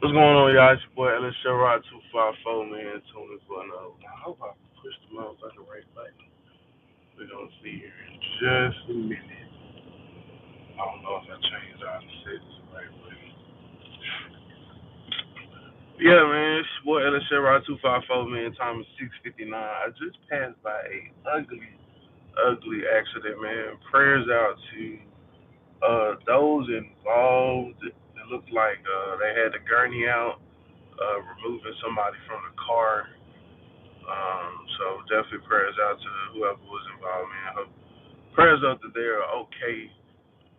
What's going on, y'all? It's your boy LSCR254, man. Tuning for another one. I hope I push the motherfucking right button. We're gonna see here in just a minute. I don't know if I changed all the settings right, but yeah, man. It's your boy LSCR254, man. Time is 6:59. I just passed by a ugly accident, man. Prayers out to those involved. It looked like they had the gurney out, removing somebody from the car. So definitely prayers out to whoever was involved, man. Hope prayers up that they're okay.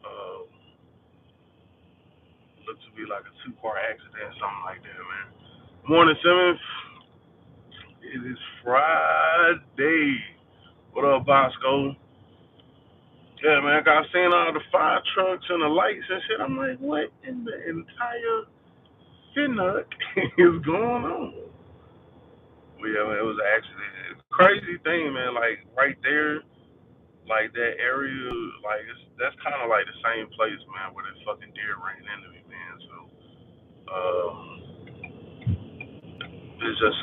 Uh, Looked to be like a two-car accident, something like that, man. Morning, Simmons. It is Friday. What up, Bosco? Yeah, man. I got seeing all the fire trucks and the lights and shit. I'm like, what in the entire finnuck is going on? Well, yeah, man, it was an accident. It's a crazy thing, man. Like right there, like that area, like that's kind of like the same place, man, where that fucking deer ran into me, man. So it's just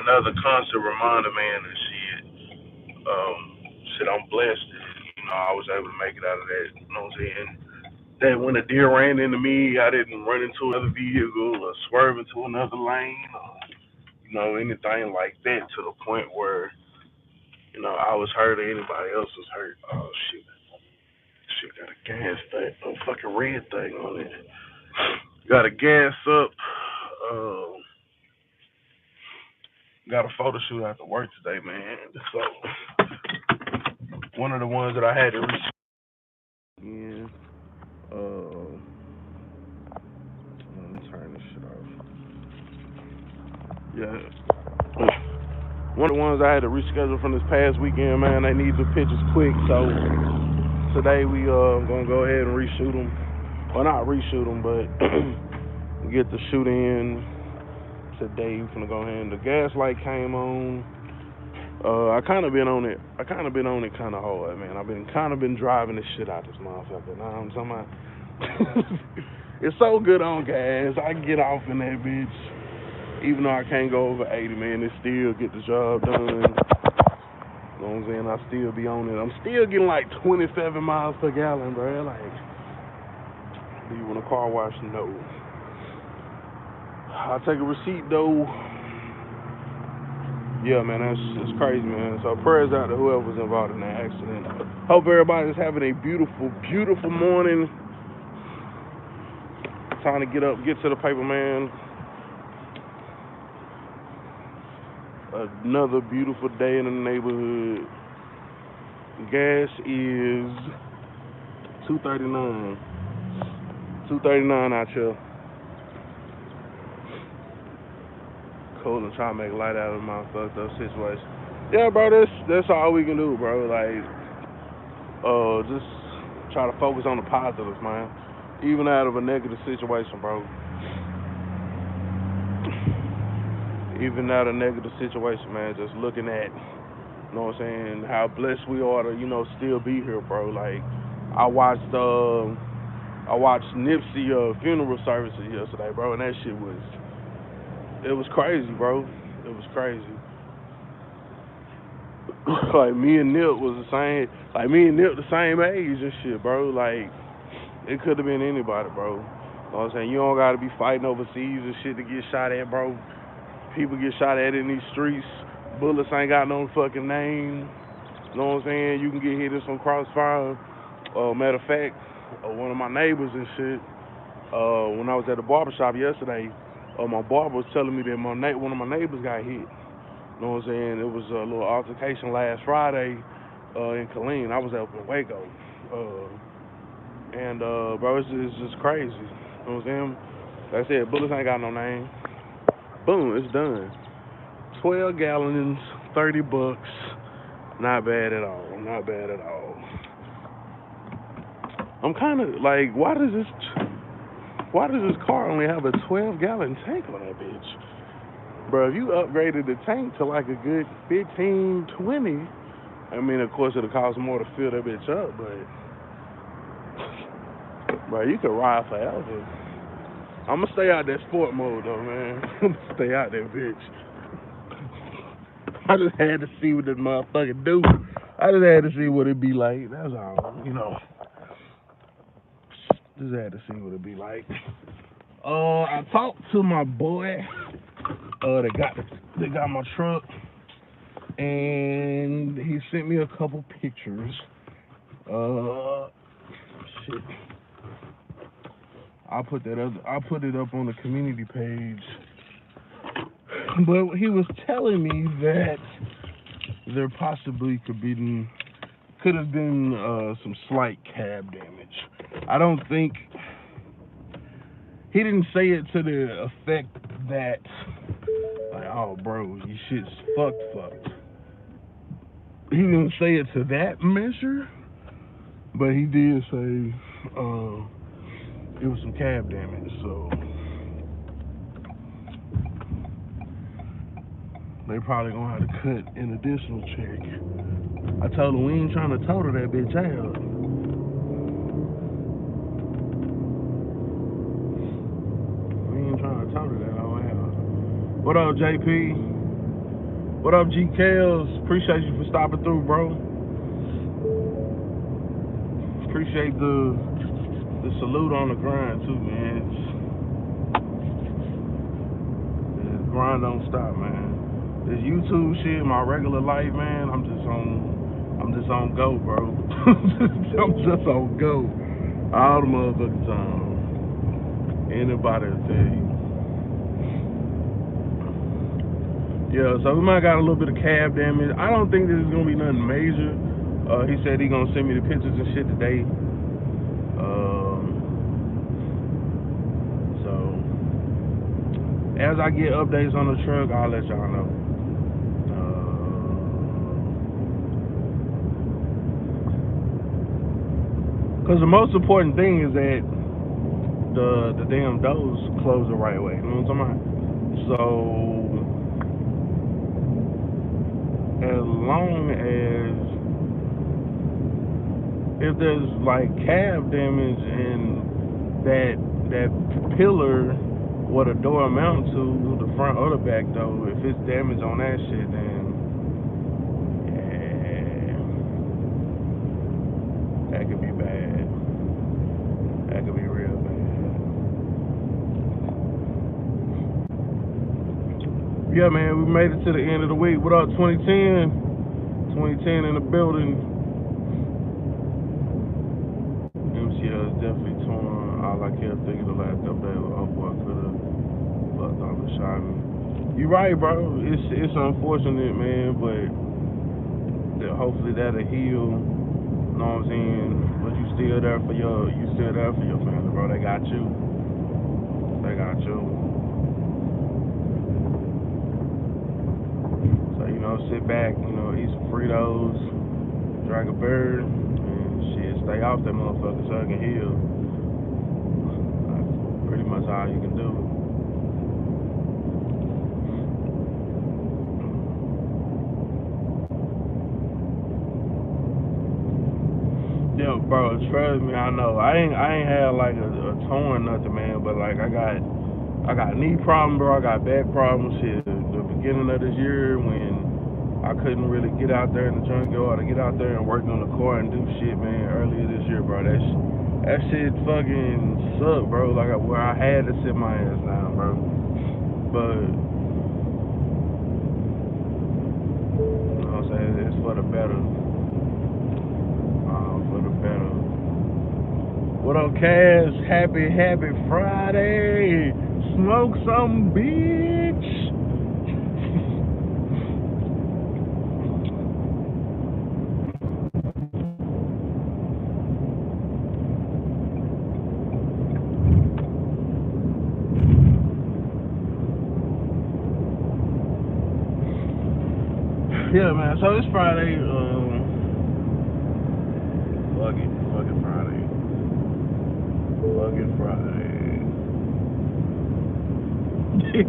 another constant reminder, man, that um, I'm blessed that I was able to make it out of that. You know what I'm saying? That when a deer ran into me, I didn't run into another vehicle or swerve into another lane or anything like that to the point where I was hurt or anybody else was hurt. Oh shit. Shit got a gas thing, a fucking red thing on it. Got a gas up. Uh, got a photo shoot after work today, man. So one of the ones that I had to reach. Yeah. Let me turn this shit off. Yeah. One of the ones I had to reschedule from this past weekend, man. They need the pictures quick, so today we gonna go ahead and reshoot them. Well, not reshoot them, but get the shoot in today. We're gonna go ahead and the gas light came on. I kind of been on it. I kind of been on it kind of hard, man. I've been kind of been driving the shit out this motherfucker. Now I'm talking about. It's so good on gas. I can get off in that bitch, even though I can't go over 80, man. It still get the job done. You know what I'm saying? I still be on it. I'm still getting like 27 miles per gallon, bro. Like, do you want a car wash? No. I'll take a receipt though. Yeah, man, that's crazy, man. So prayers out to whoever was involved in that accident. Hope everybody's having a beautiful, beautiful morning. Time to get up, get to the paper, man. Another beautiful day in the neighborhood. Gas is $2.39. $2.39 out here. Cold and try to make light out of my fucked up situation. Yeah, bro, that's all we can do, bro. Like, just try to focus on the positives, man. Even out of a negative situation, bro. Even out of a negative situation, man. Just looking at, you know what I'm saying, how blessed we are to, still be here, bro. Like, I watched Nipsey funeral services yesterday, bro, and that shit was crazy, bro. It was crazy. Like me and Nip was the same. Like me and Nip the same age and shit, bro. Like it could have been anybody, bro. You know what I'm saying? You don't gotta be fighting overseas and shit to get shot at, bro. People get shot at in these streets. Bullets ain't got no fucking name. You know what I'm saying? You can get hit in some crossfire. Matter of fact, one of my neighbors and shit. When I was at the barbershop yesterday, my barber was telling me that one of my neighbors got hit. You know what I'm saying? It was a little altercation last Friday in Killeen. I was up in Waco. Bro, it's just crazy. You know what I'm saying? Like I said, bullets ain't got no name. Boom, it's done. 12 gallons, $30. Not bad at all. Not bad at all. I'm kind of like, why does this car only have a 12-gallon tank on that bitch? Bro, if you upgraded the tank to like a good 15, 20, I mean, of course, it'll cost more to fill that bitch up, but, bro, you could ride forever. I'm gonna stay out that sport mode though, man. I'm gonna stay out that bitch. I just had to see what this motherfucker do. I just had to see what it be like. That's all, you know. Just had to see what it be like. I talked to my boy. They got my truck, and he sent me a couple pictures. Shit. I'll put it up on the community page. But he was telling me that there possibly could have been some slight cab damage. I don't think he didn't say it to the effect that like, oh bro, your shit's fucked. He didn't say it to that measure, but he did say it was some cab damage, so they probably gonna have to cut an additional check. I told him we ain't trying to total that bitch out. We ain't trying to total that all out. What up, JP? What up, G Kels? Appreciate you for stopping through, bro. Appreciate the salute on the grind too, man. The grind don't stop, man. This YouTube shit, my regular life, man, I'm just on go, bro. I'm just on go. All the motherfucking time. Anybody will tell you. Yeah, so we might got a little bit of cab damage. I don't think this is gonna be nothing major. He said he gonna send me the pictures and shit today. So as I get updates on the truck, I'll let y'all know. Cause the most important thing is that the damn doors close the right way. You know what I'm talking about? So as long as if there's like cab damage and that pillar what a door mounts to, the front or the back door, if it's damage on that shit, then yeah, that could be bad. That could be real bad. Yeah, man, we made it to the end of the week. What up, 2010? 2010 in the building. MCL is definitely torn. All I kept thinking the last update was, oh boy, could have fucked off and shot me. You right, bro. It's unfortunate, man, but hopefully that'll heal. You know what I'm saying? But you still there for your family, bro. They got you. They got you. So, you know, sit back, you know, eat some Fritos, drink a beer, and shit, stay off that motherfucker so it can heal. That's pretty much all you can do. Yeah, bro, trust me, I know. I ain't had like a torn nothing, man, but like I got knee problems, bro. I got back problems. Shit, the beginning of this year when I couldn't really get out there in the junkyard to get out there and work on the car and do shit, man. Earlier this year, bro, that shit fucking sucked, bro. Like where I had to sit my ass down, bro. But you know what I'm saying? It's for the better. For the better. What up, Cass? Happy Friday. Smoke some, bitch. Yeah, man. So it's Friday. Fucking Friday. Fucking Friday.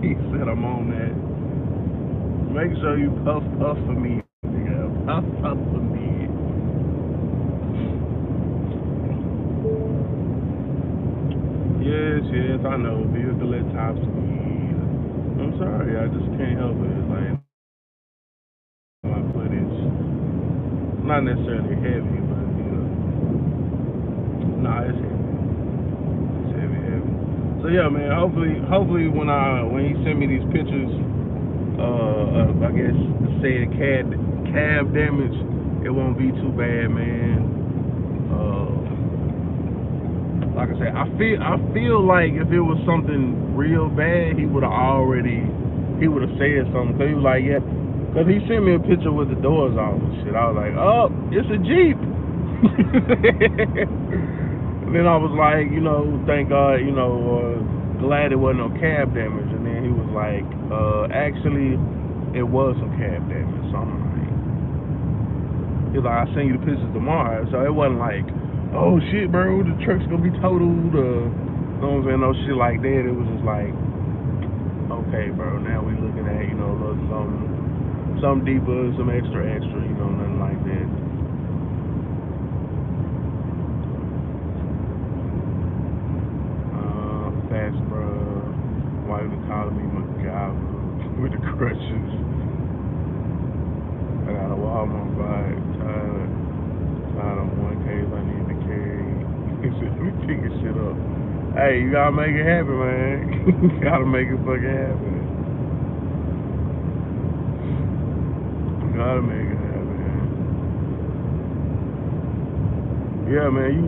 He said I'm on that. Make sure you puff for me. Yeah, puff for me. Yes, I know. Vehicle at top speed. I'm sorry, I just can't help it. It's like my footage, not necessarily heavy, but nah, it's heavy. It's heavy. So yeah, man. Hopefully when he send me these pictures, I guess say cab damage, it won't be too bad, man. Like I said, I feel like if it was something real bad, he would have said something. Cause he was like, yeah, cause he sent me a picture with the doors off and shit. I was like, oh, it's a Jeep. And then I was like, thank God, glad it wasn't no cab damage. And then he was like, actually, it was some cab damage. So I'm like, he's like, I'll send you the pictures tomorrow. So it wasn't like, oh shit, bro, the truck's gonna be totaled. You know what I'm saying? No shit like that. It was just like, okay, bro, now we looking at, some deeper, some extra, nothing like that. Fast, bro. Why you calling me MacGyver with the crutches? I got a Walmart bike, tied on 1Ks I need to carry. Let me pick this shit up. Hey, you gotta make it happen, man. You gotta make it fucking happen. You gotta make it happen, man. Yeah, man, you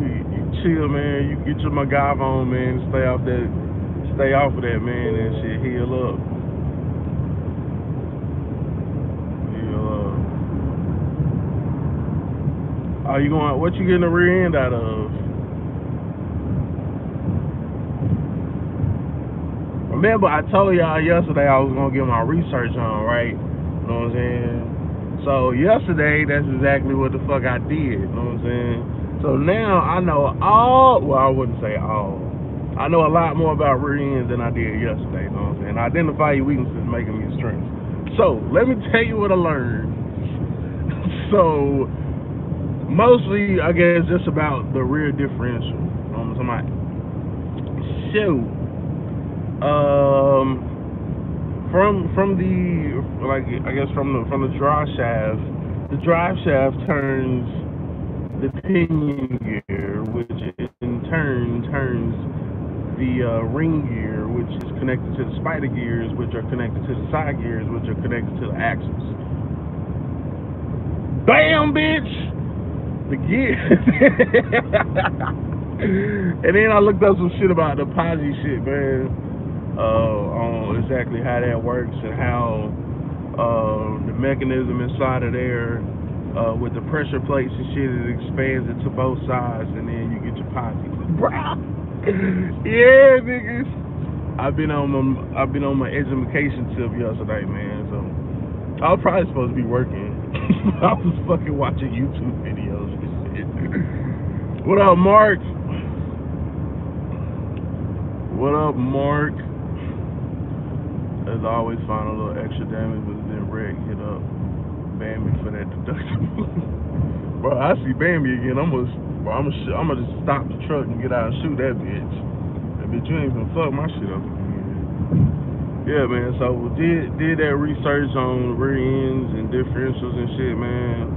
chill, man. You get your MacGyver on, man. Stay off of that, man, and shit. Heal up. What you getting the rear end out of? Remember, I told y'all yesterday I was gonna get my research on, right? You know what I'm saying? So yesterday, that's exactly what the fuck I did. You know what I'm saying? So now I know I wouldn't say all. I know a lot more about rear ends than I did yesterday. You know what I'm saying? Identify your weaknesses, making me strengths. So let me tell you what I learned. So mostly, I guess, just about the rear differential. You know what I'm talking about? Shoot. From the, like, I guess from the drive shaft turns the pinion gear, which in turn turns the ring gear, which is connected to the spider gears, which are connected to the side gears, which are connected to the axles. Bam, bitch! The gears. And then I looked up some shit about the posi shit, man, on exactly how that works and how the mechanism inside of there, with the pressure plates and shit, it expands it to both sides, and then you get your posi. Yeah, niggas. I've been on my education tip yesterday, man. So I was probably supposed to be working. I was fucking watching YouTube videos and shit. What up, Mark? What up, Mark? As always, find a little extra damage, but then Red hit up Bambi for that deductible. Bro, I see Bambi again. I'm gonna just stop the truck and get out and shoot that bitch. That bitch, you ain't gonna fuck my shit up again. Yeah, man. So did that research on rear ends and differentials and shit, man.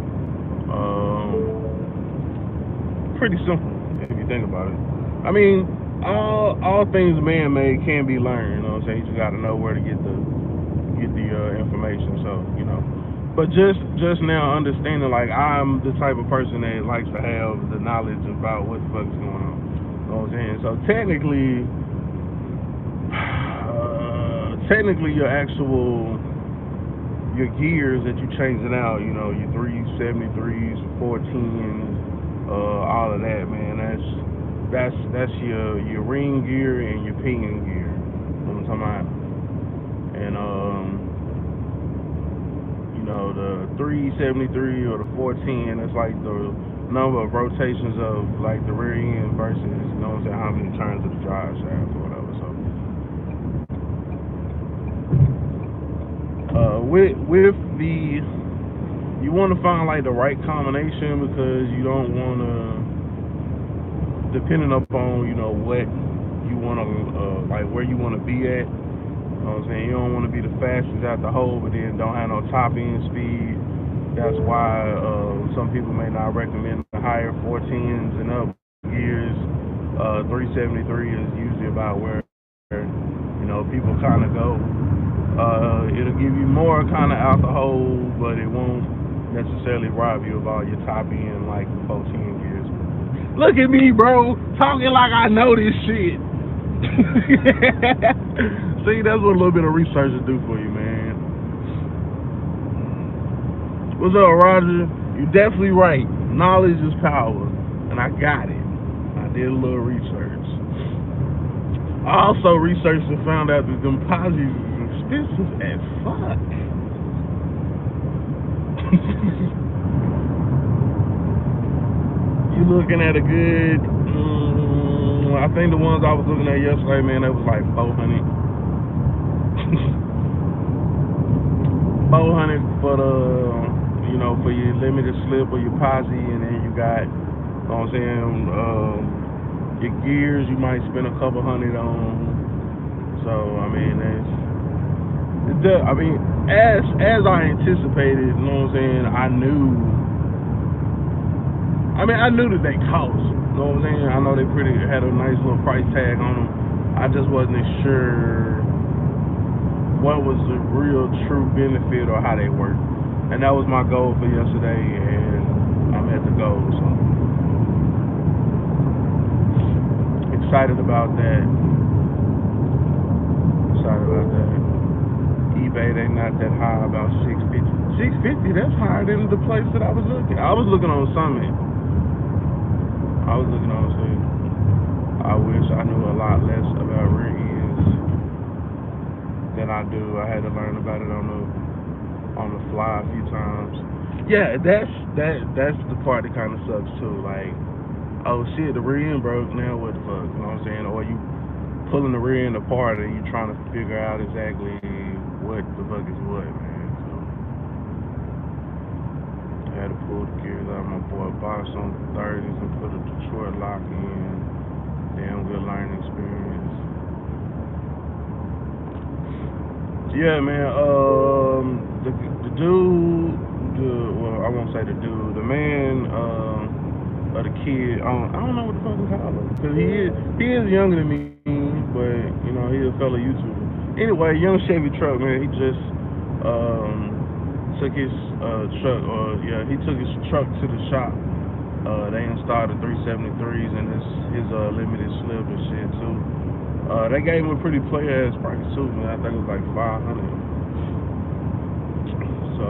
Pretty simple if you think about it. I mean, all things man-made can be learned. You know what I'm saying? You just gotta know where to get the information. So but just now understanding, like, I'm the type of person that likes to have the knowledge about what the fuck is going on. You know what I'm saying? So technically your gears that you changing out, your 373s, 14s, all of that, man. That's your ring gear and your pinion gear. You know what I'm talking about? And the 373 or the 410, that's like the number of rotations of, like, the rear end versus, how many turns of the drive shaft or whatever. So with the, you want to find, like, the right combination, because you don't want to, depending upon what you want to like where you want to be at. You know what I'm saying? You don't want to be the fastest out the hole, but then don't have no top end speed. That's why some people may not recommend the higher 410s and up gears. 373 is usually about where people kind of go. It'll give you more kind of out the hole, but it won't necessarily rob you of all your top end like 410 gears. Look at me, bro, talking like I know this shit. See, that's what a little bit of research will do for you, man. What's up, Roger? You're definitely right. Knowledge is power, and I got it. I did a little research. I also researched and found out that them posits is expensive as fuck. You looking at a good, I think the ones I was looking at yesterday, man, that was like 400. 400 for the, for your limited slip or your posi, and then you got, you know what I'm saying, your gears you might spend a couple hundred on. So I mean, as I anticipated, you know what I'm saying, I knew that they cost. You know what I'm saying? I know they had a nice little price tag on them. I just wasn't sure what was the real true benefit or how they work. And that was my goal for yesterday, and I'm at the goal. So excited about that. eBay, they not that high, about 650. 650, that's higher than the place that I was looking. I was looking on Summit. I wish I knew a lot less about rear ends than I do. I had to learn about it on the fly a few times. Yeah, that's the part that kind of sucks too. Like, oh shit, the rear end broke. Now what the fuck? You know what I'm saying? Or you pulling the rear end apart and you trying to figure out exactly what the fuck is what, man. So I had to pull the gears out of my boy box on the 30s and put a Detroit lock in. Damn good learning experience. Yeah, man. The dude, I won't say the dude, the man of the kid. I don't know what the fuck to call him, because he is younger than me, but he's a fellow YouTuber. Anyway, young Chevy truck, man. He just took his he took his truck to the shop. They installed the 373s and his limited slip and shit too. They gave him a pretty play-ass price too, man. I think it was like $500. So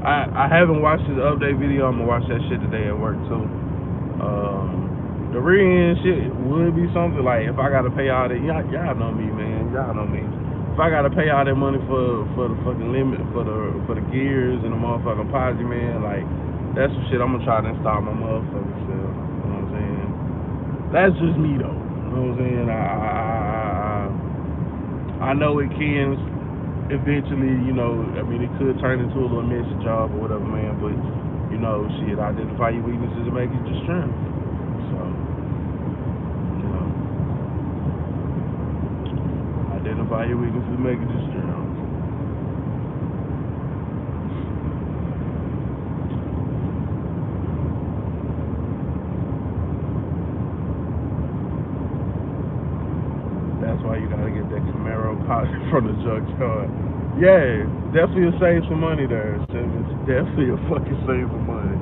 I haven't watched his update video. I'm gonna watch that shit today at work too. The rear end shit would be something like, if I gotta pay all that, y'all know me, man. Y'all know me. If I gotta pay all that money for the fucking limit, for the gears and the motherfucking posi, man, like, that's some shit I'm gonna try to install my motherfucking self. You know what I'm saying? That's just me though. You know what I'm saying? I know it can eventually, it could turn into a little messy job or whatever, man, but shit, identify your weaknesses and make it your strength. So, identify your weaknesses and make it your strength. That's why you gotta get that Camaro posi from the junkyard. Yeah, definitely a save some money there. It's definitely a fucking save some money.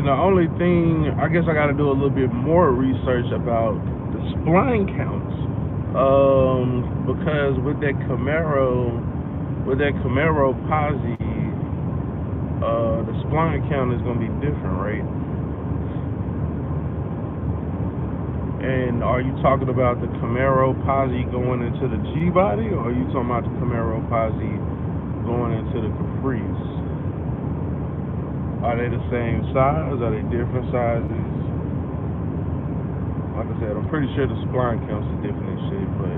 The only thing, I guess I gotta do a little bit more research about the spline counts. Because with that Camaro posi, the spline count is gonna be different, right? And are you talking about the Camaro posi going into the G body, or are you talking about the Camaro posi going into the Caprice? Are they the same size? Are they different sizes? Like I said, I'm pretty sure the spline counts is different and shit, but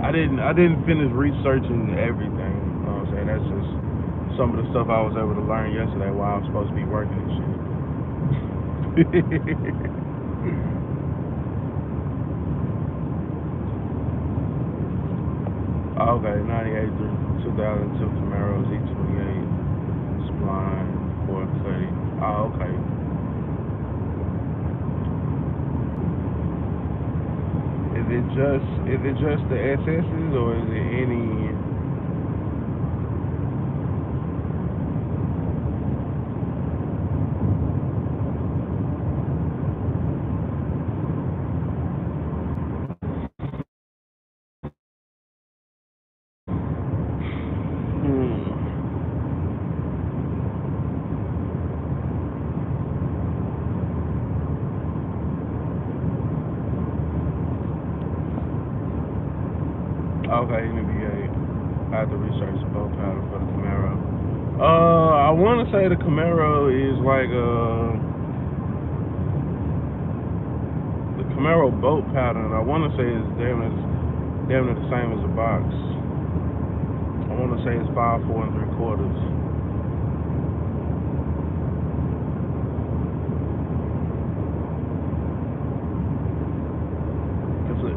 I didn't finish researching everything. You know what I'm saying? That's just some of the stuff I was able to learn yesterday while I was supposed to be working and shit. Okay, 98 through 2002 Camaro Z28 spline for cutting. Oh, okay. Is it just the SS's or is it any? Okay, NBA. I have to research the boat pattern for the Camaro. I want to say the Camaro is like the Camaro boat pattern. I want to say it's damn near the same as the box. I want to say it's 5 4 3/4.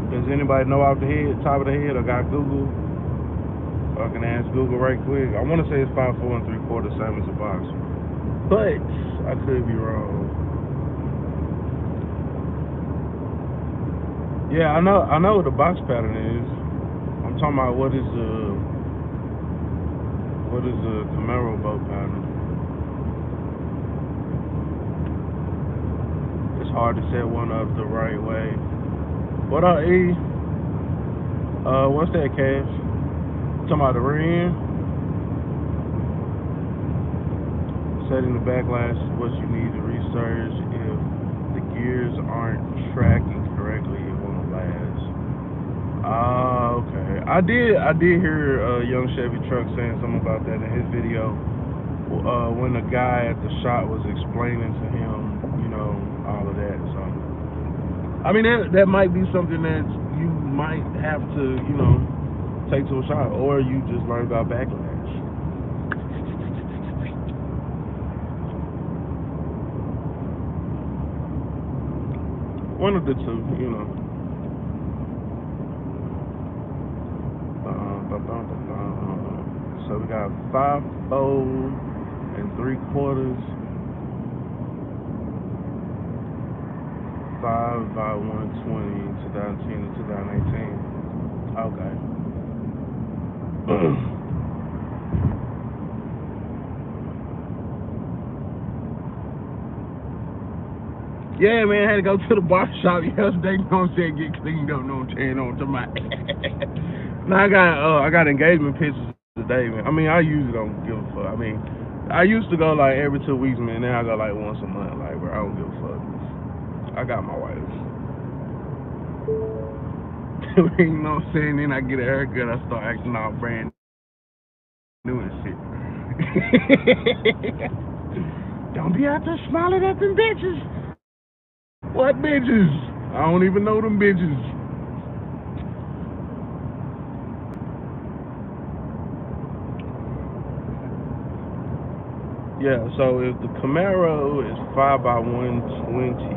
Does anybody know off the head, top of the head, or got Google? Or I can ask Google right quick. I want to say it's 5 4 3/4, same as the box, but I could be wrong. Yeah, I know what the box pattern is. I'm talking about what is the Camaro boat pattern. It's hard to set one up the right way. What up, E? What's that, Cash? Talking about the rear end? Setting the backlash is what you need to research. If the gears aren't tracking correctly, it won't last. Okay. I did hear Young Chevy Truck saying something about that in his video. When the guy at the shop was explaining to him, all of that. So, I mean, that might be something that you might have to, take to a shop, or you just learn about backlash. One of the two, So we got 5 4 3/4, 5 by 120, 2010 to 2018. Okay. Yeah, man, I had to go to the barber shop yesterday, get cleaned up, on to my. Now I got engagement pictures today, man. I mean, I usually don't give a fuck. I mean, I used to go like every 2 weeks, man. Now I go like once a month, like, bro, I don't give a fuck. I got my wife. You know what I'm saying? Then I get a haircut, I start acting all brand new and shit. Don't be out there smiling at them bitches. What bitches? I don't even know them bitches. Yeah, so if the Camaro is 5 by 120,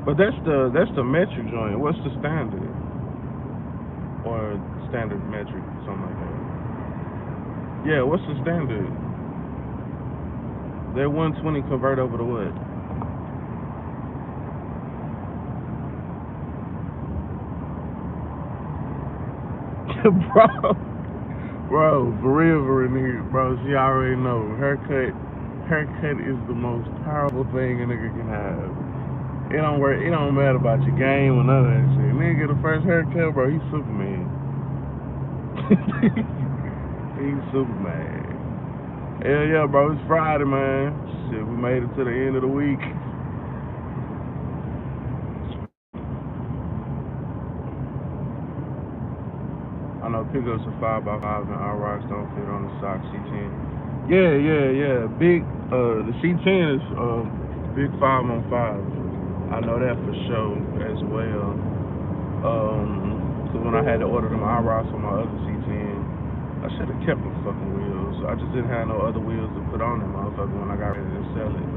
but that's the metric joint. What's the standard? Or standard metric, something like that. Yeah, what's the standard? That 120 convert over to what? Bro, for real, nigga, bro, she already know. Haircut is the most powerful thing a nigga can have. It don't work. It don't matter about your game or none of that shit. Nigga get the first haircut, bro. He's Superman. He's Superman. Hell yeah, bro. It's Friday, man. Shit, we made it to the end of the week. I know pickups are 5 by 5 and our rocks don't fit on the sock C10. Yeah. Big, the C10 is big 5-on-5. I know that for sure as well. Cause when I had to order them IROS on my other C10, I should have kept the fucking wheels. I just didn't have no other wheels to put on that motherfucker when I got ready to sell it.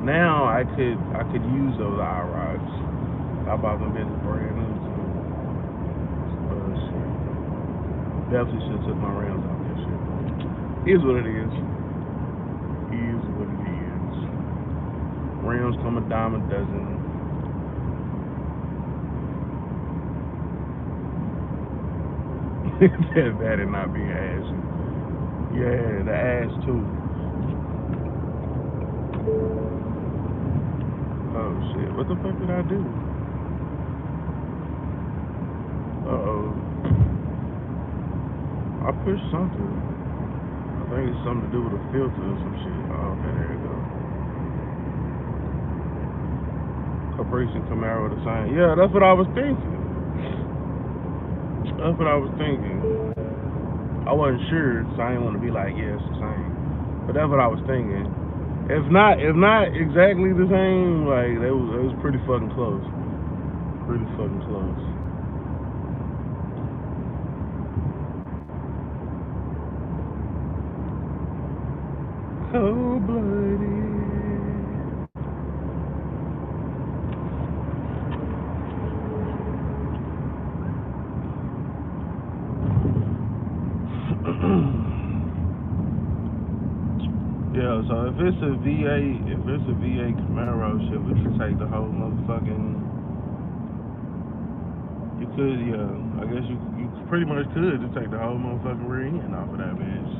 Now I could use those IROS. I bought them bitches brand new too. Shit. Definitely should have took my rims off that shit. Is what it is. Is what it is. Rims come a dime a dozen. That and not being ashy. Yeah, the ass too. Oh shit, what the fuck did I do? Uh-oh. I pushed something. I think it's something to do with a filter or some shit. Oh, okay, there you go. Caprice and Camaro the same. Yeah, that's what I was thinking. That's what I was thinking. I wasn't sure, so I didn't want to be like, yeah, it's the same. But that's what I was thinking. If not exactly the same, like it was pretty fucking close. Pretty fucking close. Cold-blooded. Yeah, so if it's a VA Camaro shit, we can take the whole motherfucking. You could, yeah. I guess you pretty much could just take the whole motherfucking rear end off of that bitch.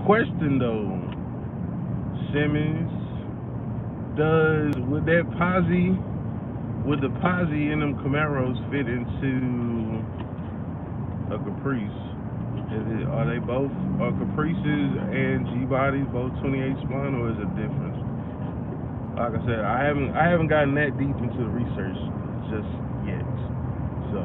Question though, Simmons, would the posi in them Camaros fit into a Caprice? Are they both Caprices and G bodies both 28 spun, or is it different? Like I said, I haven't gotten that deep into the research just yet. So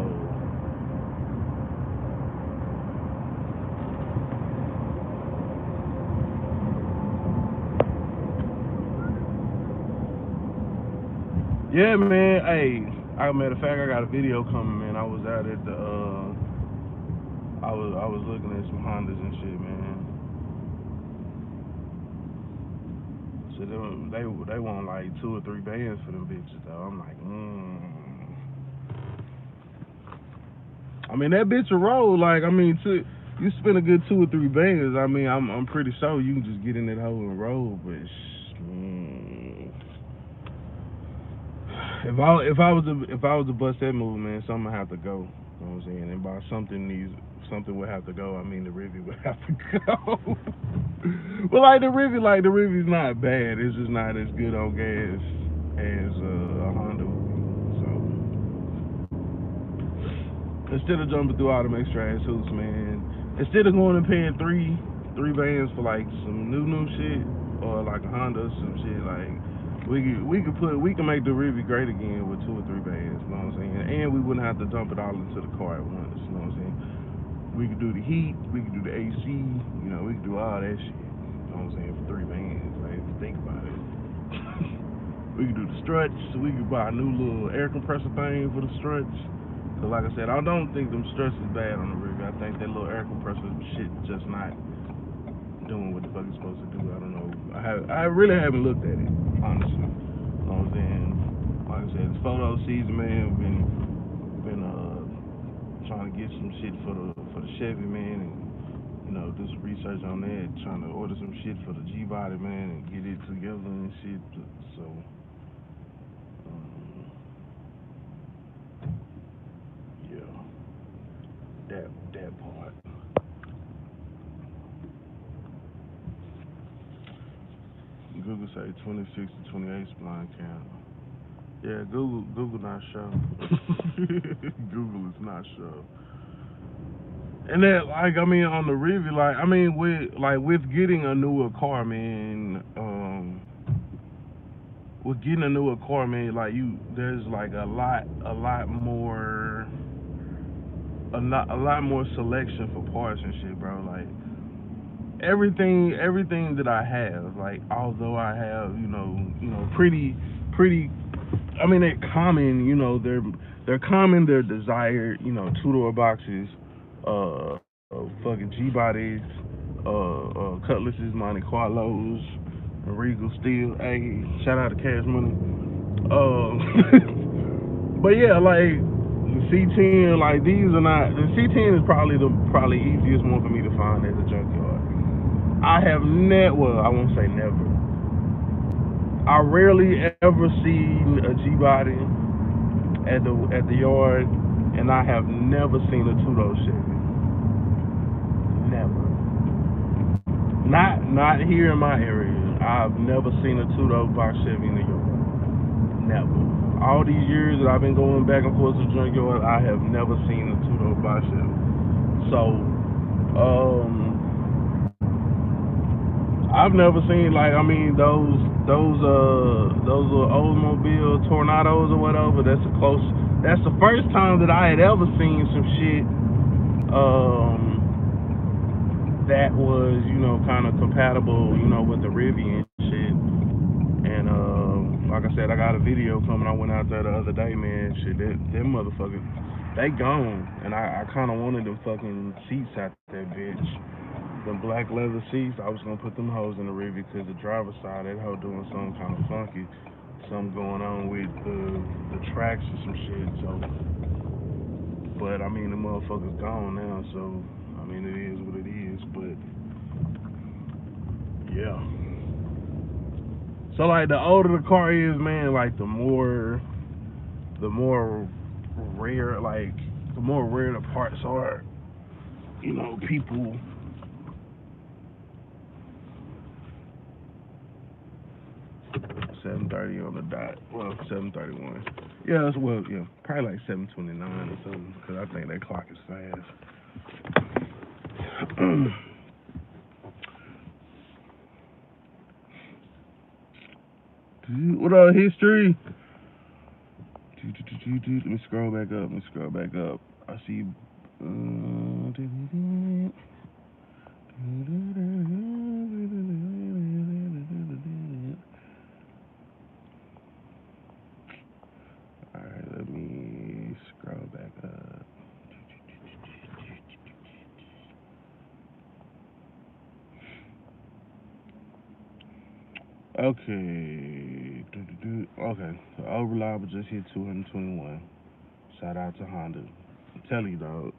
yeah, man. Hey, matter of fact, I got a video coming, man. I was out at the I was looking at some Hondas and shit, man. So they want like 2 or 3 bands for them bitches though. I'm like, I mean that bitch a roll. Like, I mean, you spend a good 2 or 3 bands. I mean, I'm pretty sure you can just get in that hole and roll. But if I was to bust that move, man, something would have to go. You know what I'm saying? And by something would have to go. I mean the Rivi would have to go. But like the Rivi's not bad. It's just not as good on gas as a Honda would be. So instead of jumping through all them extra ass hoops, man, instead of going and paying three bands for like some new shit, or like a Honda or some shit, like we can make the Rivi great again with 2 or 3 bands. You know what I'm saying? And we wouldn't have to dump it all into the car at once. You know what I'm saying? We could do the heat, we could do the AC, you know, we could do all that shit. You know what I'm saying? For 3 bands, like, if you think about it. We could do the struts, we could buy a new little air compressor thing for the struts. Cause like I said, I don't think them struts is bad on the Rivi. I think that little air compressor shit just not doing what the fuck it's supposed to do. I don't know. I really haven't looked at it, honestly. You know what I'm saying? Like I said, it's photo season, man. We've been trying to get some shit for the Chevy, man, and you know, do some research on that. Trying to order some shit for the G body, man, and get it together and shit. So, yeah, that part. Google say 26 to 28 spline count. Yeah, Google not sure. Google is not sure. And that, like, I mean, on the Rivi, like, I mean, with getting a newer car, man, with getting a newer car, man, like there's like a lot more a lot more selection for parts and shit, bro. Like everything that I have, like although I have, pretty. I mean, they're common, they're common. They're desired, two-door boxes, fucking G bodies, Cutlasses, Monte Carlos, and Regal Steel. Hey, shout out to Cash Money. But yeah, like the C10, like these are not. The C10 is probably the easiest one for me to find at the junkyard. I have never, well, I won't say never. I rarely ever seen a G body at the yard, and I have never seen a two-door Chevy. Never. Not here in my area. I've never seen a two-door box Chevy in the yard. Never. All these years that I've been going back and forth to the junkyard, I have never seen a two-door box Chevy. So, I've never seen, like, I mean, those Oldsmobile Tornadoes or whatever. That's the first time that I had ever seen some shit that was, kind of compatible, with the Rivian shit. And like I said, I got a video coming. I went out there the other day, man. Shit, them motherfuckers, they gone. And I kind of wanted them fucking seats out that bitch. Them black leather seats, I was gonna put them hoes in the rear because the driver's side, that hoe doing something kind of funky, something going on with the tracks or some shit. So, but I mean the motherfucker's gone now, so I mean it is what it is. But yeah. So like the older the car is, man, like the more rare, like the more rare the parts are. People. 7:30 on the dot. Well, 7:31. Yeah, probably like 7:29 or something. Cause I think that clock is fast. What up, history? Let me scroll back up. I see. Alright, let me scroll back up. Okay. So Old Reliable just hit 221. Shout out to Honda. I'm telling you, dog.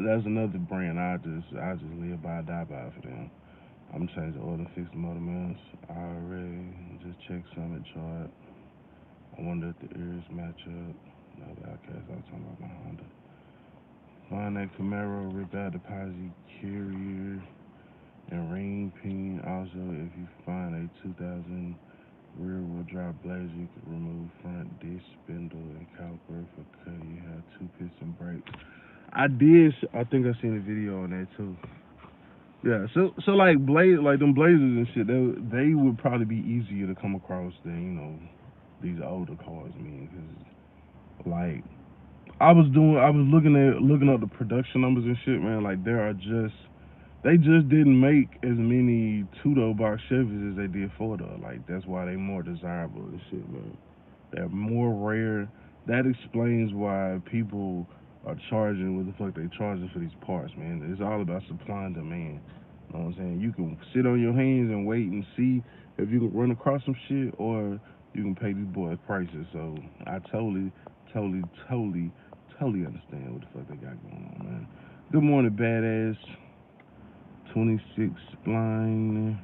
That's another brand I just live by, die by for them. I'm changing the oil and fix the motor mounts. I already just checked Summit chart. I wonder if the ears match up. No, the outcast, I was talking about my Honda. Find that Camaro, rip out the posi carrier and ring pin. Also, if you find a 2000 rear-wheel drive Blazer, you can remove front disc, spindle, and caliper for cutting. You have 2 piston brakes. I think I seen a video on that too. Yeah, so like them Blazers and shit, they would probably be easier to come across than these older cars, man. Cause like I was looking up the production numbers and shit, man. Like they just didn't make as many two-door box Chevys as they did four-door. Like that's why they more desirable and shit, man. They're more rare. That explains why people are charging what the fuck they charging for these parts, man. It's all about supply and demand. You know what I'm saying? You can sit on your hands and wait and see if you can run across some shit, or you can pay these boys prices. So I totally understand what the fuck they got going on, man. Good morning, badass. 26 spline.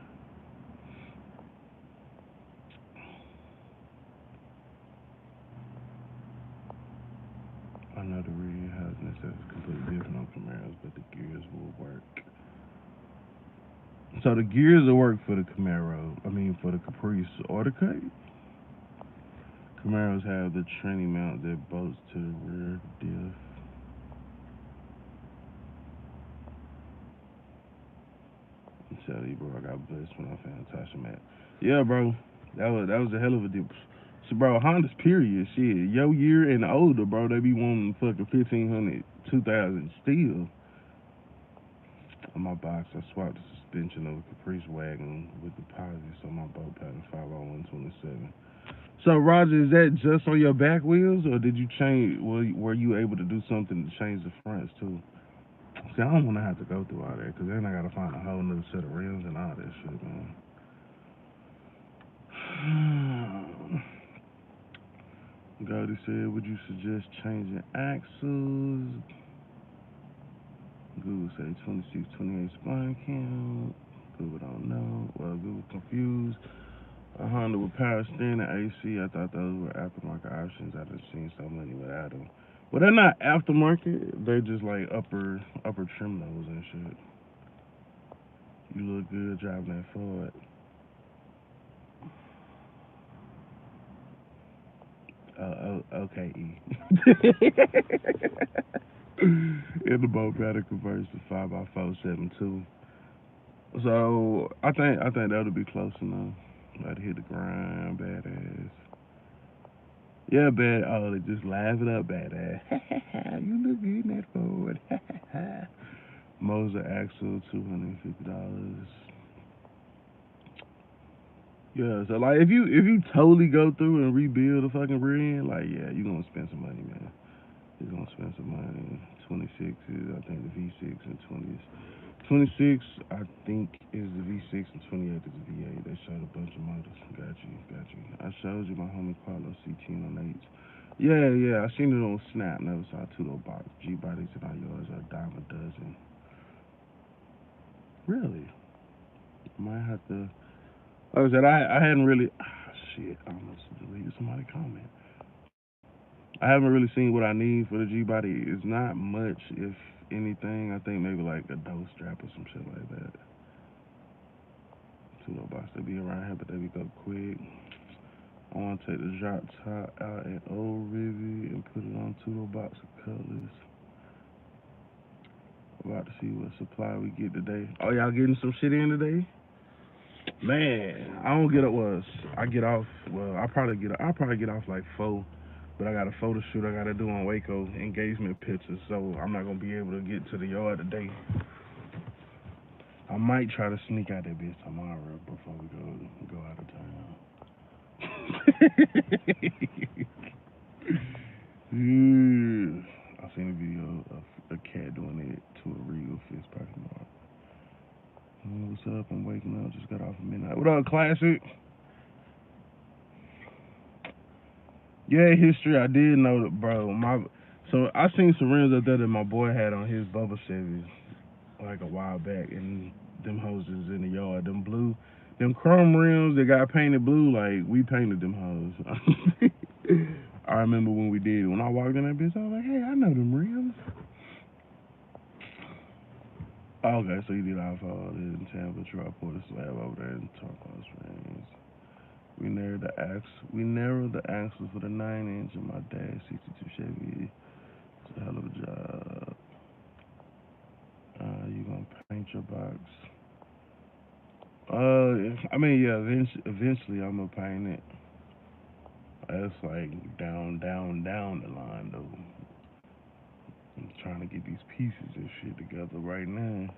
I know the rear housing is completely different on Camaros, but the gears will work. So the gears will work for the Camaro. I mean, for the Caprice or the Cut. Camaros have the tranny mount that bolts to the rear diff. I'm telling you, bro, I got blessed when I found Tasha Matt. Yeah, bro, that was a hell of a dip. So, bro, Honda's period, shit. Your year and older, bro, they be wanting fucking 1,500, 2,000 still. On my box, I swapped the suspension of a Caprice wagon with deposits on my boat pattern 50127. So, Roger, is that just on your back wheels, or did you change? Were you able to do something to change the fronts too? See, I don't want to have to go through all that, because then I got to find a whole new set of rims and all that shit, man. Goldie said, would you suggest changing axles? Google said 26, 28 spine count. Google don't know. Well, Google confused. A Honda with power steering and AC. I thought those were aftermarket options. I just seen so many without them. Well, they're not aftermarket. They're just like upper trim levels and shit. You look good driving that Ford. Okay, E. In the boat battle converts to 5x472. So I think that'll be close enough. About to hit the ground, badass. Yeah, bad. Oh, they just laugh it up, badass. You look good in that Ford. Moser axle, $250. Yeah, so like if you totally go through and rebuild a fucking rear end, like yeah, you gonna spend some money, man. You're gonna spend some money. 26 is I think the V6 and 20 is 26 I think is the V6 and 28 is the V8. They showed a bunch of models. Got you. I showed you my homie Carlos C10 on H. Yeah, I seen it on Snap. Never saw a two-door box. G bodies and all yours are a dime a dozen. Really? Might have to. Like I said, I hadn't really. Shit, I almost deleted somebody's comment. I haven't really seen what I need for the G body. It's not much, if anything. I think maybe like a dough strap or some shit like that. Two-door box, they be around here, but they be go quick. I want to take the drop top out in old Rivet and put it on two-door box of colors. About to see what supply we get today. Oh, y'all getting some shit in today? Man, I don't get up. I get off. Well, I'll probably get off like 4. But I got a photo shoot I gotta do on Waco, engagement pictures, so I'm not gonna be able to get to the yard today. I might try to sneak out that bitch tomorrow before we go out of town. I seen a video of a cat doing it to a Regal Fist parking lot. What's up? I'm waking up. Just got off of midnight. What up, Classic? Yeah, history. I did know that, bro. So I seen some rims up there that my boy had on his Bubba Chevy like a while back, and them hoses in the yard. Them chrome rims that got painted blue. Like we painted them hoses. I remember when we did. When I walked in that bitch, I was like, hey, I know them rims. Okay, so you did all for in Tampa, Troy Porter slab over there in Turquoise Springs. We narrowed the axles for the 9-inch in my dad's 62 Chevy. It's a hell of a job. You gonna paint your box? I mean, yeah. Eventually, I'm gonna paint it. That's like down the line though. I'm trying to get these pieces and shit together right now.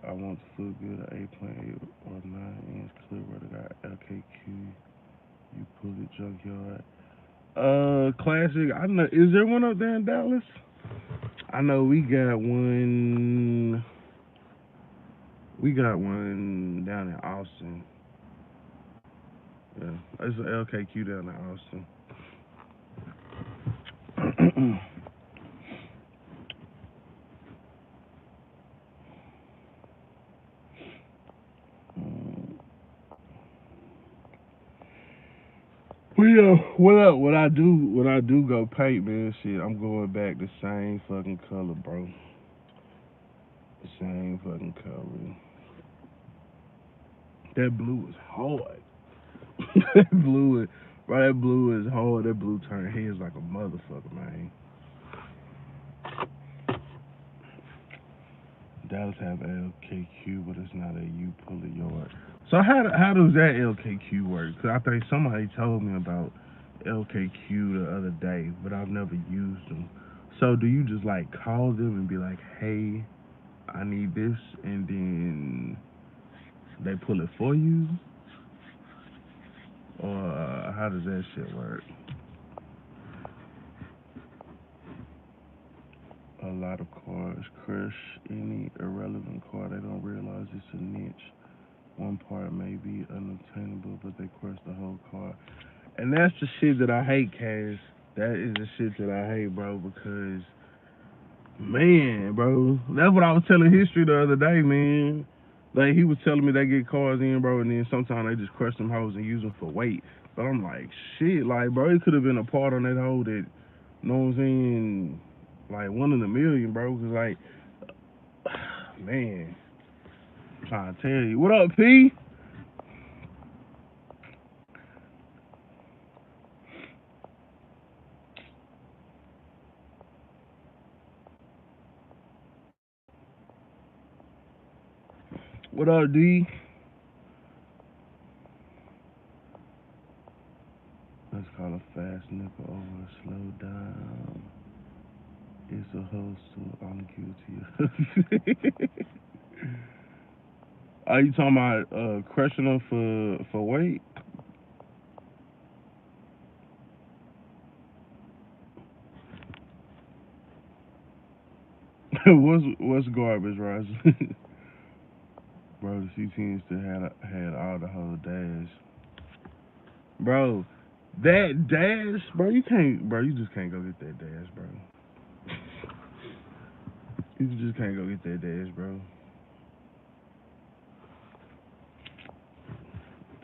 I want to feel good at 8.8 or 9-inch clear where they got LKQ. You pull it junkyard. Classic. I know. Is there one up there in Dallas? I know we got one. We got one down in Austin. Yeah, it's an LKQ down in Austin. Well, yeah, what I do go paint, man, shit, I'm going back the same fucking color, bro. The same fucking color. That blue is hard. That blue is hard. That blue turn heads like a motherfucker, man. Dallas have LKQ, but it's not a U pull a yard. So how does that LKQ work? Cause I think somebody told me about LKQ the other day, but I've never used them. So do you just like call them and be like, hey, I need this, and then they pull it for you, or how does that shit work? A lot of cars crush any irrelevant car. They don't realize it's a niche. One part may be unattainable, but they crush the whole car. And that's the shit that I hate, Cass. That is the shit that I hate, bro, because, man, bro, that's what I was telling History the other day, man. Like, he was telling me they get cars in, bro, and then sometimes they just crush them hoes and use them for weight. But I'm like, shit, like, bro, it could have been a part on that hoe that, you know what I'm saying, like, 1 in a million, bro, because, like, man, I'm trying to tell you. What up, P? What up, D? Let's call a fast nigga over a slow down. It's a hustle. I'm guilty. Are you talking about crushing them for weight? what's garbage, Roger? Bro, the CTN still had all the whole dash. Bro, that dash, bro, you just can't go get that dash, bro. You just can't go get that dash, bro.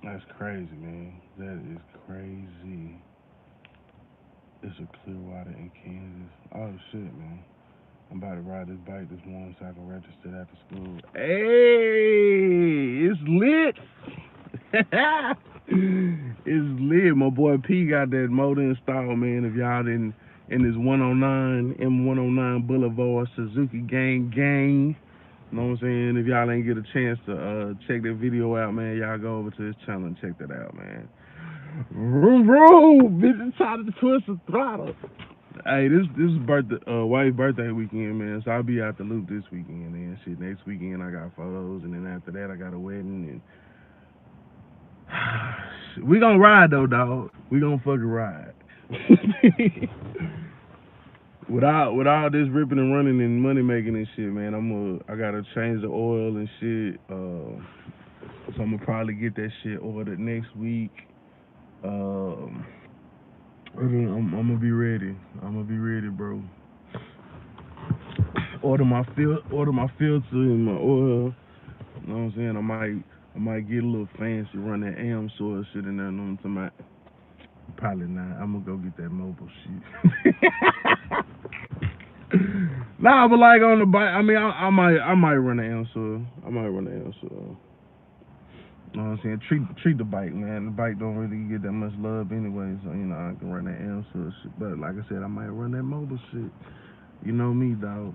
That's crazy, man. That is crazy. It's a Clearwater in Kansas. Oh shit, man. I'm about to ride this bike this morning so I can register it after school. Hey, it's lit. It's lit. My boy P got that motor installed, man. If y'all didn't, in this 109 M109 Boulevard Suzuki gang. You know what I'm saying? If y'all ain't get a chance to check that video out, man, y'all go over to his channel and check that out, man. Vroom vroom, bitch, time to twist the throttle. Hey, this is birthday, wife's birthday weekend, man. So I'll be out the loop this weekend, and shit. Next weekend I got photos, and then after that I got a wedding, and we gonna ride though, dog. We gonna fucking ride. Without this ripping and running and money making and shit, man. I gotta change the oil and shit. So I'm gonna probably get that shit ordered next week. I'm gonna be ready. I'm gonna be ready, bro. Order my filter and my oil. You know what I'm saying? I might get a little fancy, run that AM soil shit in there. Know what I'm talking about? Probably not. I'm gonna go get that mobile shit. Nah, but like on the bike, I mean, I might run the AM soil. I might run the AM soil. You know what I'm saying? Treat the bike, man. The bike don't really get that much love anyway, so you know I can run that AM soil shit. But like I said, I might run that mobile shit. You know me, dog.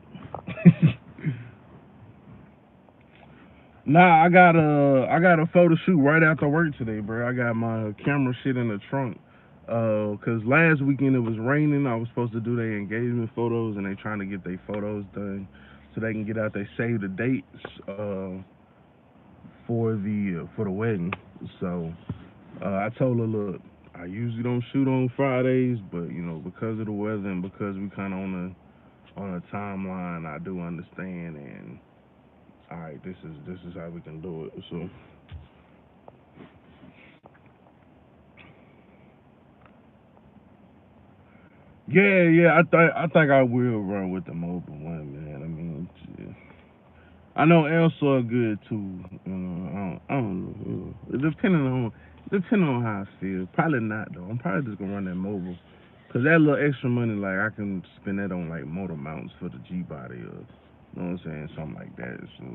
Nah, I got a photo shoot right after work today, bro. I got my camera shit in the trunk. Cause last weekend it was raining. I was supposed to do their engagement photos, and they trying to get their photos done so they can get out. They save the dates for the wedding. So I told her, look, I usually don't shoot on Fridays, but you know because of the weather and because we kind of on a timeline, I do understand. And all right, this is how we can do it. So yeah, I think I will run with the mobile one, man. I mean, shit. I know Elsa good too. You know, I don't know. Depending on how I feel. Probably not though. I'm probably just gonna run that mobile. Cause that little extra money, like I can spend that on like motor mounts for the G body, or you know what I'm saying, something like that. So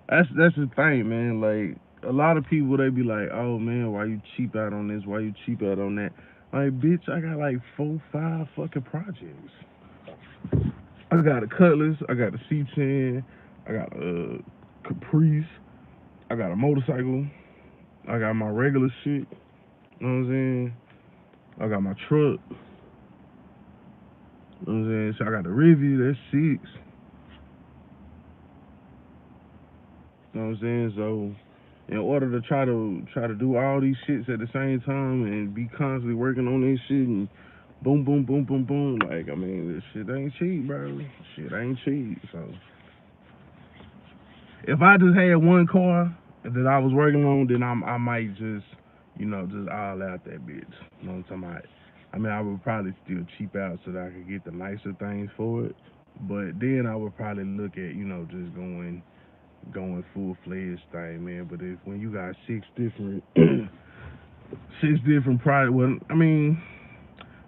that's the thing, man. Like a lot of people, they be like, "Oh man, why you cheap out on this? Why you cheap out on that?" Like, bitch, I got like 4, 5 fucking projects. I got a Cutlass, I got a C10, I got a Caprice, I got a motorcycle, I got my regular shit, you know what I'm saying? I got my truck, you know what I'm saying? So I got the Rivy, that's 6, you know what I'm saying? So in order to try to do all these shits at the same time and be constantly working on this shit and boom, boom, boom, boom, boom, like, I mean, this shit ain't cheap, bro. Shit ain't cheap. So if I just had one car that I was working on, then I might just, just all out that bitch. You know what I'm talking about? I mean, I would probably still cheap out so that I could get the nicer things for it. But then I would probably look at, just going full fledged thing, man. But if when you got six different projects, well, I mean,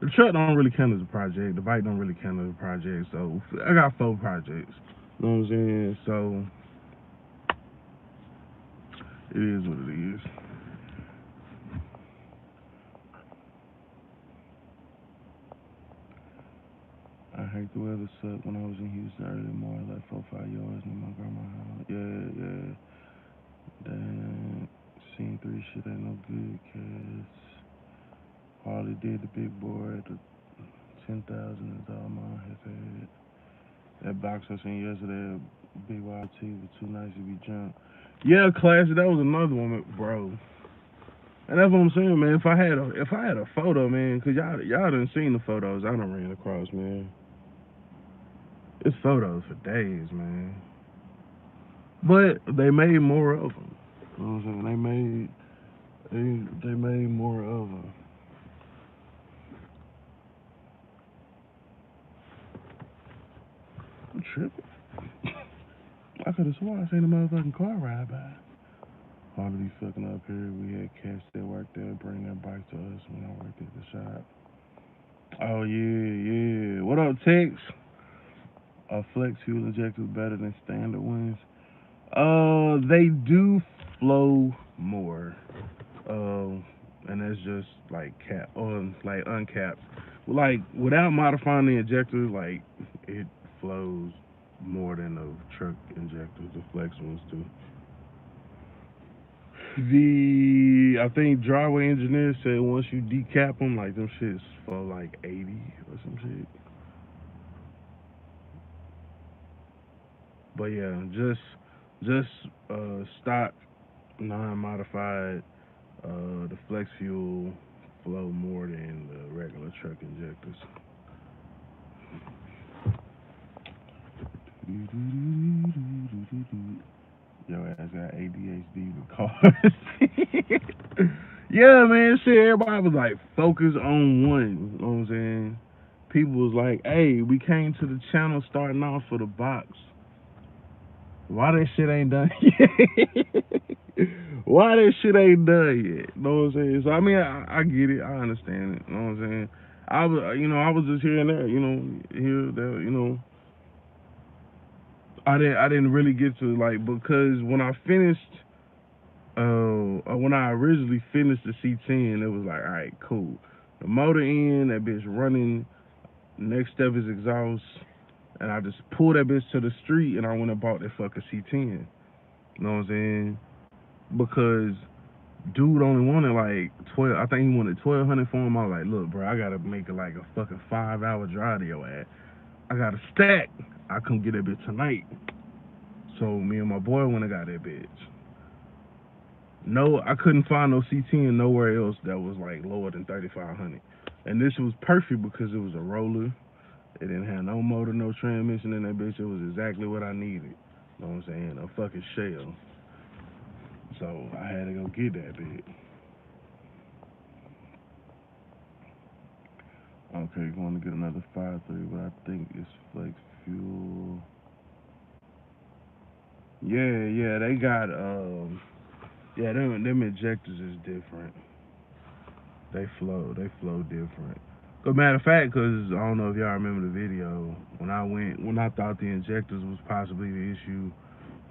the truck don't really count as a project. The bike don't really count as a project. So I got 4 projects. You know what I'm saying? So it is what it is. I hate the weather sucked when I was in Houston early morning, like 4 or 5 yards near my grandma's house. Yeah. Damn, scene 3 shit ain't no good, cause Harley did the big boy at the 10,000 is all mine has had. That box I seen yesterday, big YT was too nice to be jumped. Yeah, classic. That was another one, bro. And that's what I'm saying, man. If I had a photo, man, cause y'all done seen the photos I done ran across, man. It's photos for days, man. But they made more of them. You know what I'm saying? They made more of them. I'm tripping. I could have sworn I seen a motherfucking car ride by. Hardly be fucking up here. We had cats that worked there bring their bike to us when I worked at the shop. Oh yeah. What up, Tex? Flex fuel injectors better than standard ones. They do flow more. And that's just like like uncapped. Like without modifying the injectors, like it flows more than the truck injectors, the flex ones do. I think driveway engineers said once you decap them, like them shits flow like 80 or some shit. But yeah, just stock non-modified. The flex fuel flow more than the regular truck injectors. Your ass got ADHD with cars. Yeah, man, shit, everybody was like focused on one. You know what I'm saying? People was like, hey, we came to the channel starting off for the box. Why that shit ain't done yet? Why that shit ain't done yet? You know what I'm saying? So I mean, I get it, I understand it. You know what I'm saying? I was just here and there, here, there, I didn't really get to like because when I originally finished the C10, it was like, all right, cool. The motor in, that bitch running. Next step is exhaust, and I just pulled that bitch to the street, and I went and bought that fucking C10. You know what I'm saying? Because dude only wanted like 12. I think he wanted 1,200 for him. I was like, look, bro, I gotta make it like a fucking 5-hour drive to your ass. I got a stack. I couldn't get that bitch tonight. So me and my boy went and got that bitch. No, I couldn't find no C10 nowhere else that was like lower than 3,500. And this was perfect because it was a roller. It didn't have no motor, no transmission in that bitch. It was exactly what I needed. You know what I'm saying? A fucking shell. So I had to go get that bitch. Okay, going to get another 5.3, but I think it's flex fuel. Yeah, they got them injectors is different. They flow different. But matter of fact, cause I don't know if y'all remember the video when I thought the injectors was possibly the issue.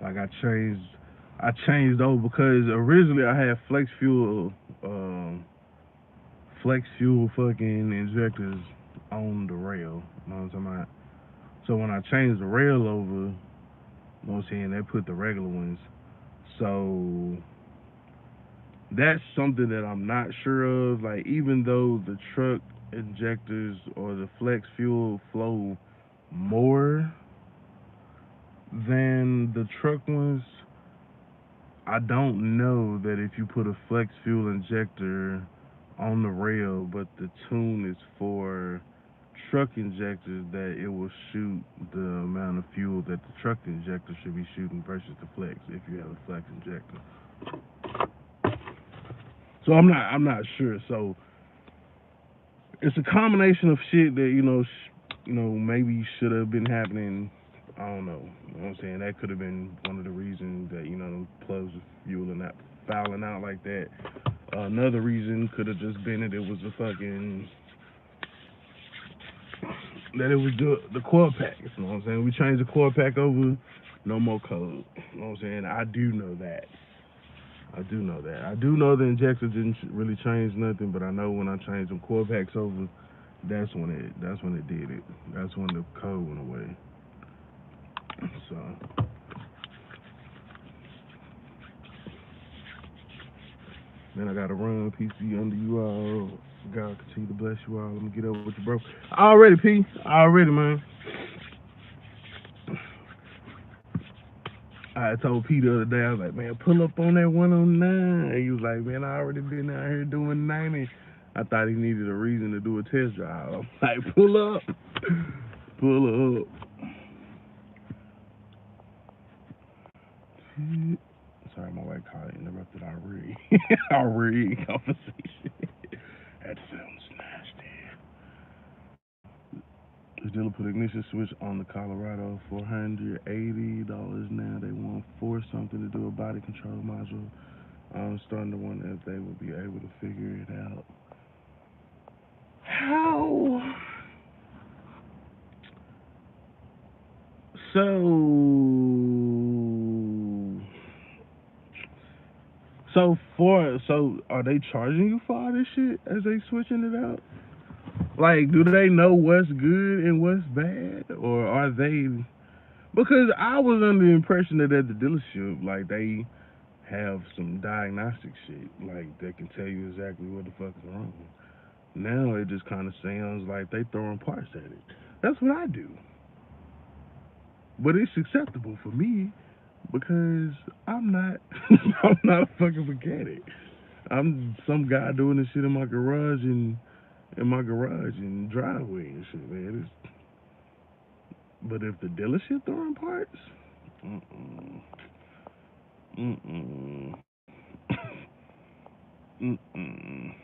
Like I changed over because originally I had flex fuel fucking injectors on the rail. You know what I'm talking about? So when I changed the rail over, you know what I'm saying, they put the regular ones. So that's something that I'm not sure of. Like, even though the truck injectors or the flex fuel flow more than the truck ones, I don't know that if you put a flex fuel injector on the rail, but the tune is for truck injectors, that it will shoot the amount of fuel that the truck injector should be shooting versus the flex if you have a flex injector. So I'm not sure. So it's a combination of shit that maybe should have been happening. I don't know. You know what I'm saying? That could have been one of the reasons that plugs of fuel are not fouling out like that. Another reason could have just been that it was that it was the coil pack. You know what I'm saying? We changed the coil pack over, no more code. You know what I'm saying? I do know that. I do know the injector didn't really change nothing, but I know when I changed them coil packs over, that's when it did it. That's when the code went away. So then I gotta run PC under you all. God continue to bless you all. Let me get up with you, bro. Already, P. Already, man. I told P the other day, I was like, man, pull up on that 109. He was like, man, I already been out here doing 90. I thought he needed a reason to do a test drive. I'm like, pull up. Pull up. Sorry, my white collar interrupted our conversation. That sounds nasty. The dealer put ignition switch on the Colorado for $180 now. They want force something to do a body control module. I'm starting to wonder if they will be able to figure it out. How? So are they charging you for all this shit as they switching it out? Like, do they know what's good and what's bad, or are they? Because I was under the impression that at the dealership, like, they have some diagnostic shit, like, that can tell you exactly what the fuck is wrong. Now it just kind of sounds like they throwing parts at it. That's what I do. But it's acceptable for me because I'm not I'm not a fucking mechanic. I'm some guy doing this shit in my garage and driveway and shit, man. But if the dealership throwing parts, mm-mm. Mm-mm. Mm-mm.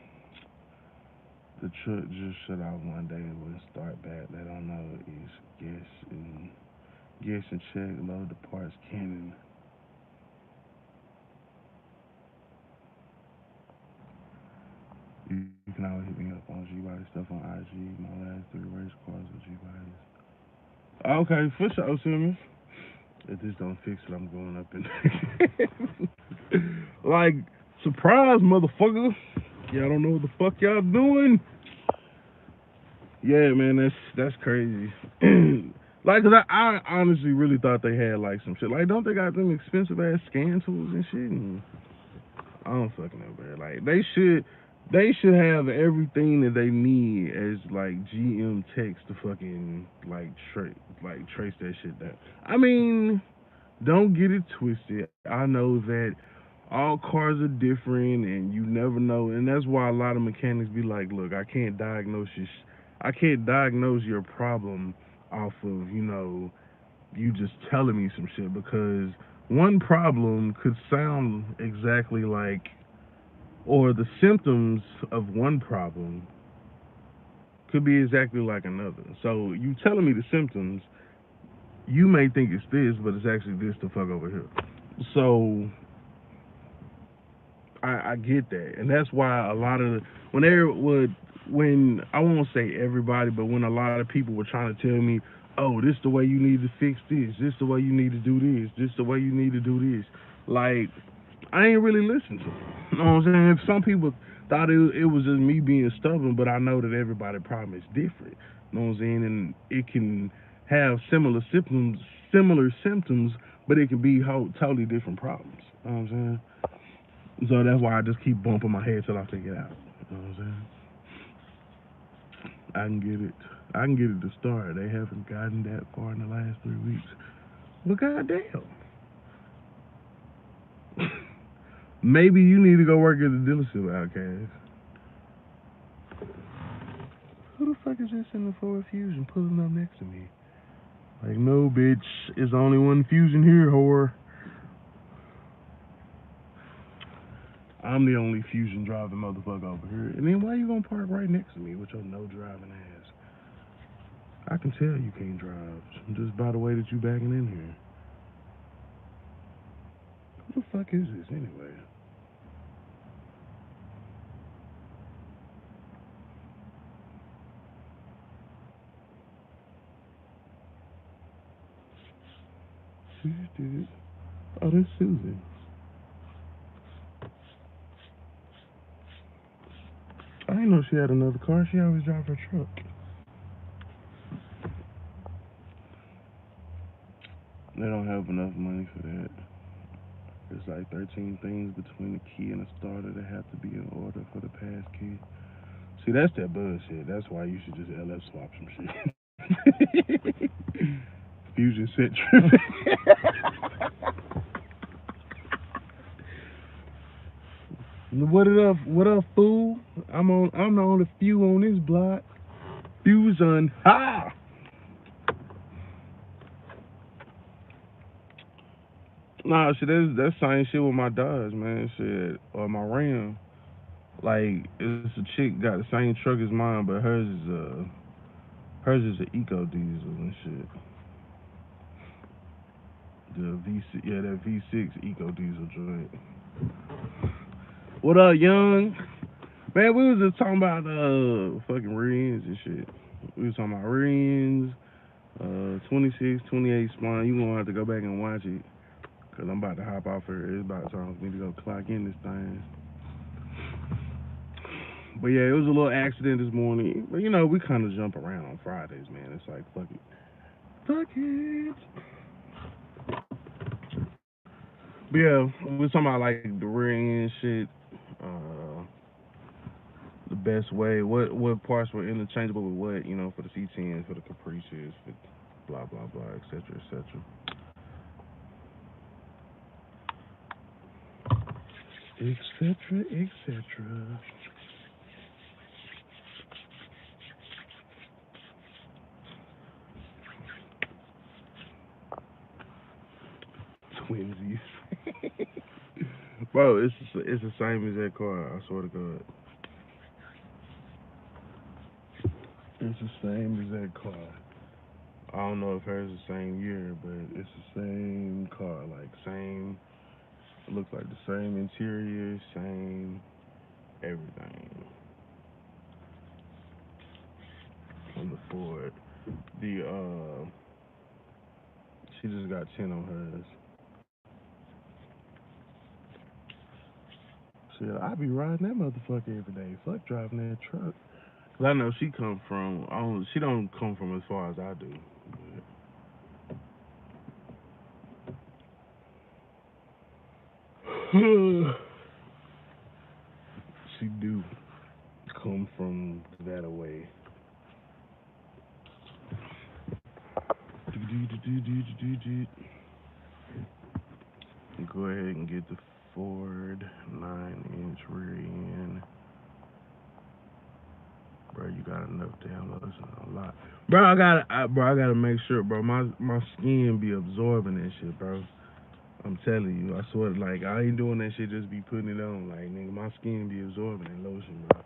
The truck just shut off one day and wouldn't start back. They don't know it's gas and check, load the parts cannon. You can always hit me up on G-Body stuff on IG. My last 3 race cars with G-Bodies. Okay, for sure, Simmons. If this don't fix it, I'm going up in like, surprise, motherfucker. Y'all don't know what the fuck y'all doing. Yeah, man, that's crazy. Like, 'cause I honestly really thought they had, like, some shit. Like, don't they got them expensive ass scan tools and shit? And I don't fucking know, man. Like, they should have everything that they need as, like, GM techs to fucking, like, trace that shit down. I mean, don't get it twisted. I know that all cars are different and you never know, and that's why a lot of mechanics be like, look, I can't diagnose your problem off of, you just telling me some shit, because one problem could sound exactly like, or the symptoms of one problem could be exactly like another. So you telling me the symptoms, you may think it's this, but it's actually this the fuck over here. So I get that, and that's why a lot of when I won't say everybody, but when a lot of people were trying to tell me, oh, this the way you need to fix this the way you need to do this the way you need to do this, like, I ain't really listened to them. You know what I'm saying? Some people thought it was just me being stubborn, but I know that everybody's problem is different. You know what I'm saying? And it can have similar symptoms, but it can be totally different problems. You know what I'm saying? So that's why I just keep bumping my head till I figure it out. You know what I'm saying? I can get it. I can get it to start. They haven't gotten that far in the last 3 weeks. But goddamn. Maybe you need to go work at the dealership, Outcast. Who the fuck is this in the Ford Fusion pulling up next to me? Like, no, bitch. It's only one Fusion here, whore. I'm the only Fusion driving motherfucker over here. And then why you gonna park right next to me with your no driving ass? I can tell you can't drive just by the way that you backing in here. Who the fuck is this anyway? Oh, that's Susan. I didn't know she had another car. She always drive her truck. They don't have enough money for that. There's like 13 things between the key and the starter that have to be in order for the pass key. See, that's that bullshit. That's why you should just LS swap some shit. Fusion set tripping. What up, fool? I'm the only few on this block. Fusion. Ha! Nah, shit, that's same shit with my Dodge, man. Shit, or my Ram. Like, it's a chick got the same truck as mine, but hers is an eco diesel and shit. The V6, yeah, that V6 eco diesel joint. What up, young? Man, we was just talking about fucking rims and shit. We was talking about rims, 26, 28 spline. You gonna have to go back and watch it, cause I'm about to hop off here. It's about time for me to go clock in this thing. But yeah, it was a little accident this morning. But you know, we kind of jump around on Fridays, man. It's like, fuck it. Fuck it. But yeah, we was talking about like the rear end shit, the best way, what parts were interchangeable with what, you know, for the C10s, for the Caprices, for blah blah blah, etc. etc. etc. etc. Twinsies. Bro, it's the same as that car, I swear to God. It's the same as that car. I don't know if hers is the same year, but it's the same car, like same, it looks like the same interior, same everything. On the Ford. She just got 10 on hers. Shit, I be riding that motherfucker every day. Fuck driving that truck. Cause I know she she don't come from as far as I do. But she do come from that away. Go ahead and get the Ford 9-inch rear end. Bro, you got enough downloads a lot. Bro, I gotta make sure, bro. My skin be absorbing that shit, bro. I'm telling you, I swear, like I ain't doing that shit just be putting it on. Like nigga, my skin be absorbing that lotion, bro.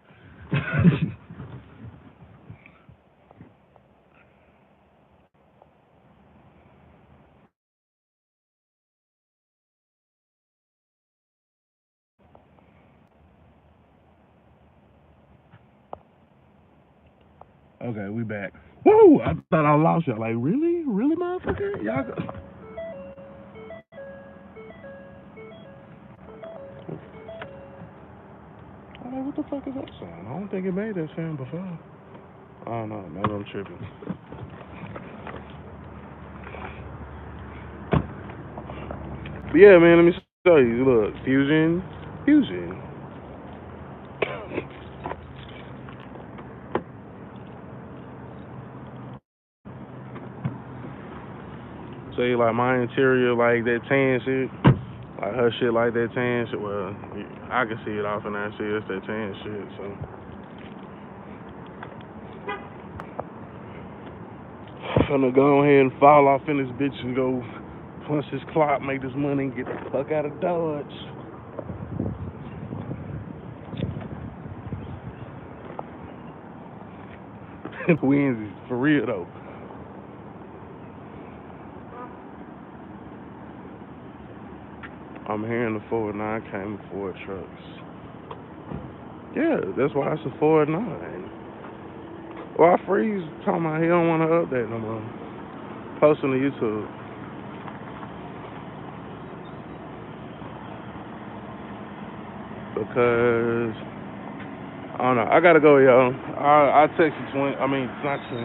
Okay, we back. Woo! I thought I lost y'all. Like, really? Really, motherfucker? Y'all go. I'm like, what the fuck is that sound? I don't think it made that sound before. I don't know. Maybe I'm tripping. But yeah, man, let me show you. Look, Fusion. See, like my interior, like that tan shit. Like her shit, like that tan shit. Well, I can see it off in that shit. It's that tan shit. So I'm gonna go ahead and fall off in this bitch and go punch this clock, make this money, and get the fuck out of Dodge. Wednesday, for real though. I'm hearing the Ford 9 came with Ford trucks. Yeah, that's why it's a Ford 9. Well, I freeze talking about he don't want to update no more. Posting to YouTube. Because I don't know. I gotta go, y'all. I text you 20. I mean, not 20.